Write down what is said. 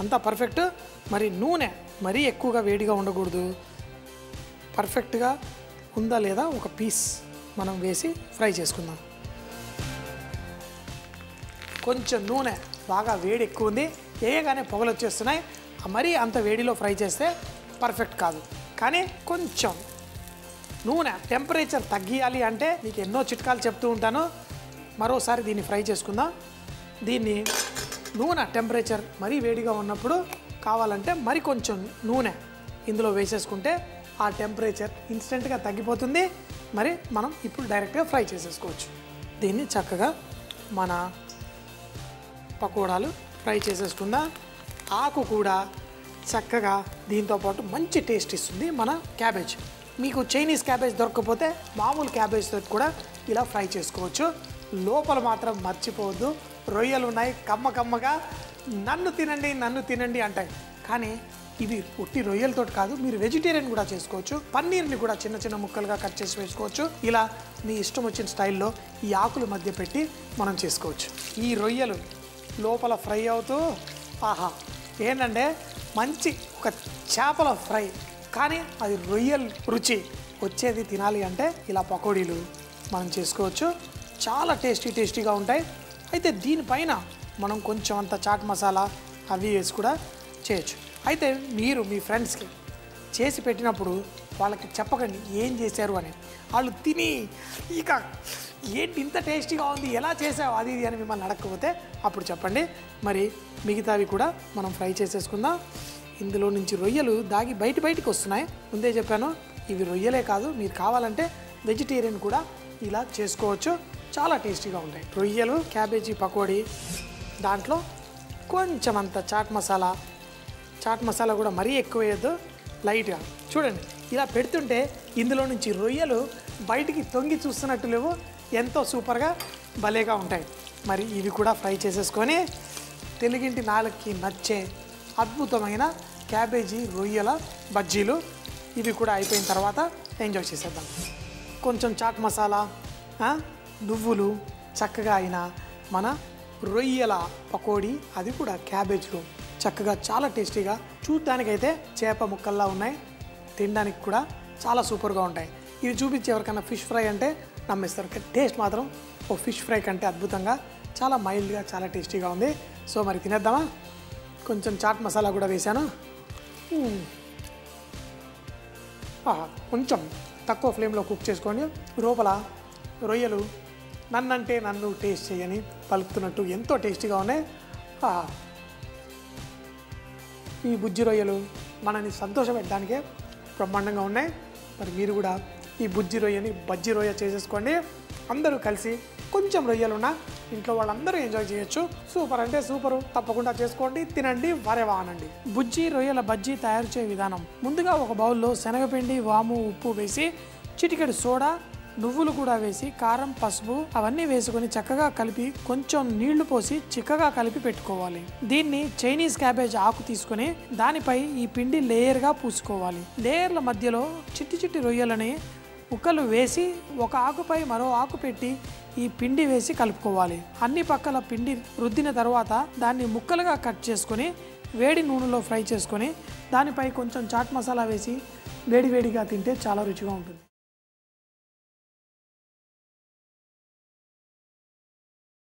అంతా పర్ఫెక్ట్. మరి నూనె మరీ ఎక్కువగా వేడిగా ఉండకూడదు, పర్ఫెక్ట్గా ఉందా లేదా ఒక పీస్ మనం వేసి ఫ్రై చేసుకుందాం. కొంచెం నూనె బాగా వేడి ఎక్కువ ఉంది, వేయగానే పొగలు వచ్చేస్తున్నాయి. మరీ అంత వేడిలో ఫ్రై చేస్తే పర్ఫెక్ట్ కాదు. కానీ కొంచెం నూనె టెంపరేచర్ తగ్గియాలి అంటే మీకు ఎన్నో చిట్కాలు చెప్తూ ఉంటాను. మరోసారి దీన్ని ఫ్రై చేసుకుందాం. దీన్ని నూనె టెంపరేచర్ మరీ వేడిగా ఉన్నప్పుడు కావాలంటే మరి కొంచెం నూనె ఇందులో వేసేసుకుంటే ఆ టెంపరేచర్ ఇన్స్టెంట్గా తగ్గిపోతుంది. మరి మనం ఇప్పుడు డైరెక్ట్గా ఫ్రై చేసేసుకోవచ్చు. దీన్ని చక్కగా మన పకోడాలు ఫ్రై చేసేసుకుందాం. ఆకు కూడా చక్కగా దీంతోపాటు మంచి టేస్ట్ ఇస్తుంది మన క్యాబేజ్. మీకు చైనీస్ క్యాబేజ్ దొరకకపోతే మామూలు క్యాబేజ్తో కూడా ఇలా ఫ్రై చేసుకోవచ్చు. లోపల మాత్రం మర్చిపోవద్దు, రొయ్యలు ఉన్నాయి కమ్మగా నన్ను తినండి అంటాయి. కానీ ఇవి ఉట్టి రొయ్యలతో కాదు, మీరు వెజిటేరియన్ కూడా చేసుకోవచ్చు. పన్నీర్ని కూడా చిన్న చిన్న ముక్కలుగా కట్ చేసి వేసుకోవచ్చు. ఇలా మీ ఇష్టం వచ్చిన స్టైల్లో ఈ ఆకుల మధ్య పెట్టి మనం చేసుకోవచ్చు. ఈ రొయ్యలు లోపల ఫ్రై అవుతూ ఆహా ఏంటంటే మంచి ఒక చేపల ఫ్రై, కానీ అది రొయ్యల రుచి వచ్చేది తినాలి అంటే ఇలా పకోడీలు మనం చేసుకోవచ్చు. చాలా టేస్టీగా ఉంటాయి. అయితే దీనిపైన మనం కొంచెం అంత చాట్ మసాలా అవి వేసి కూడా చేయొచ్చు. అయితే మీరు మీ ఫ్రెండ్స్కి చేసి పెట్టినప్పుడు వాళ్ళకి చెప్పకండి ఏం చేశారు అని. వాళ్ళు తిని ఇక ఏంటి ఇంత టేస్టీగా ఉంది, ఎలా చేసావు అది ఇది అని మిమ్మల్ని అడగకపోతే అప్పుడు చెప్పండి. మరి మిగతావి కూడా మనం ఫ్రై చేసేసుకుందాం. ఇందులో నుంచి రొయ్యలు దాగి బయటికి వస్తున్నాయి. ముందే చెప్పాను ఇవి రొయ్యలే కాదు, మీరు కావాలంటే వెజిటేరియన్ కూడా ఇలా చేసుకోవచ్చు. చాలా టేస్టీగా ఉంటాయి రొయ్యలు క్యాబేజీ పకోడీ. దాంట్లో కొంచెం అంత చాట్ మసాలా కూడా మరీ ఎక్కువ వేయద్దు, లైట్గా. చూడండి ఇలా పెడుతుంటే ఇందులో నుంచి రొయ్యలు బయటికి తొంగి చూస్తున్నట్టు లేవు, ఎంతో సూపర్గా భలేగా ఉంటాయి. మరి ఇవి కూడా ఫ్రై చేసేసుకొని తెలుగింటి నాలుగుకి నచ్చే అద్భుతమైన క్యాబేజీ రొయ్యల బజ్జీలు ఇవి కూడా అయిపోయిన తర్వాత ఎంజాయ్ చేసేద్దాం. కొంచెం చాట్ మసాలా, నువ్వులు, చక్కగా అయిన మన రొయ్యల పకోడీ, అది కూడా క్యాబేజ్లో చక్కగా చాలా టేస్టీగా, చూడడానికైతే చేప ముక్కల్లా ఉన్నాయి, తినడానికి కూడా చాలా సూపర్గా ఉంటాయి. ఇది చూపించి ఎవరికైనా ఫిష్ ఫ్రై అంటే నమ్మేస్తారు. టేస్ట్ మాత్రం ఓ ఫిష్ ఫ్రై కంటే అద్భుతంగా చాలా మైల్డ్గా చాలా టేస్టీగా ఉంది. సో మరి తినేద్దామా? కొంచెం చాట్ మసాలా కూడా వేశాను. కొంచెం తక్కువ ఫ్లేమ్లో కుక్ చేసుకోండి. లోపల రొయ్యలు నన్నంటే నన్ను టేస్ట్ చేయని పలుకుతున్నట్టు ఎంతో టేస్టీగా ఉన్నాయి. ఈ బుజ్జి రొయ్యలు మనని సంతోషపెట్టడానికే బ్రహ్మాండంగా ఉన్నాయి. మరి మీరు కూడా ఈ బుజ్జి రొయ్యని బజ్జీ రొయ్య చేసేసుకోండి. అందరూ కలిసి కొంచెం రొయ్యలున్నా ఇంట్లో వాళ్ళందరూ ఎంజాయ్ చేయొచ్చు. సూపర్ అంటే సూపరు. తప్పకుండా చేసుకోండి, తినండి, వరేవా అనండి. బుజ్జి రొయ్యల బజ్జీ తయారు చేయ విధానం: ముందుగా ఒక బౌల్లో శనగపిండి, వాము, ఉప్పు వేసి చిటికెడు సోడా, నువ్వులు కూడా వేసి కారం, పసుపు అవన్నీ వేసుకొని చక్కగా కలిపి కొంచెం నీళ్లు పోసి చిక్కగా కలిపి పెట్టుకోవాలి. దీన్ని చైనీస్ క్యాబేజ్ ఆకు తీసుకొని దానిపై ఈ పిండి లేయర్గా పూసుకోవాలి. లేయర్ల మధ్యలో చిట్టి రొయ్యలని ముక్కలు వేసి ఒక ఆకుపై మరో ఆకు పెట్టి ఈ పిండి వేసి కలుపుకోవాలి. అన్ని పక్కల పిండి రుద్దిన తర్వాత దాన్ని ముక్కలుగా కట్ చేసుకొని వేడి నూనెలో ఫ్రై చేసుకొని దానిపై కొంచెం చాట్ మసాలా వేసి వేడివేడిగా తింటే చాలా రుచిగా ఉంటుంది.